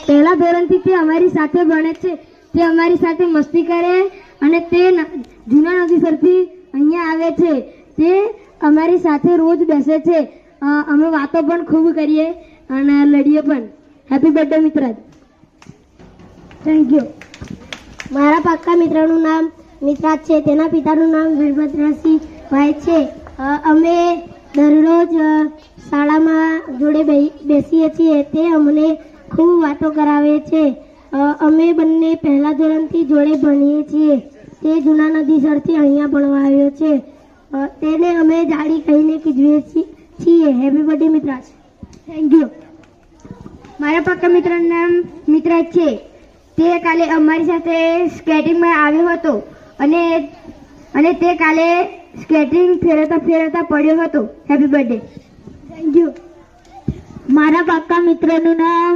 પહેલા ધોરણથી તે અમારી સાથે ભણે છે. તે અમારી સાથે મસ્તી કરે અને તે જૂના નદીસરથી અહીંયા આવે છે. તે અમારી સાથે રોજ બેસે છે. અમે વાતો પણ ખૂબ કરીએ અને લડીએ પણ. Happy birthday Mitraj. Thank you. મારા પાક્કા મિત્રનું નામ મિત્રાજ છે. તેના પિતાનું નામ વીરભદ્રસિંહ ભાઈ છે. અમે દરરોજ શાળામાં જોડે બેસીએ છીએ. તે અમને ખૂબ વાતો કરાવે છે. અમે બંને પહેલા ધોરણથી જોડે ભણીએ છીએ. તે જૂના નદીસરથી અહીંયા ભણવા આવ્યો છે. તેને અમે જાડી કહીને કીધીએ છીએ. Happy birthday Mitraj. Thank you. મારા પાક્કા મિત્રનું નામ મિત્રાજ છે. તે કાલે અમારી સાથે સ્કેટિંગમાં આવ્યો હતો અને તે કાલે સ્કેટિંગ ફેરવતા પડ્યો હતો. Happy birthday. Thank you. મારા પાક્કા મિત્રનું નામ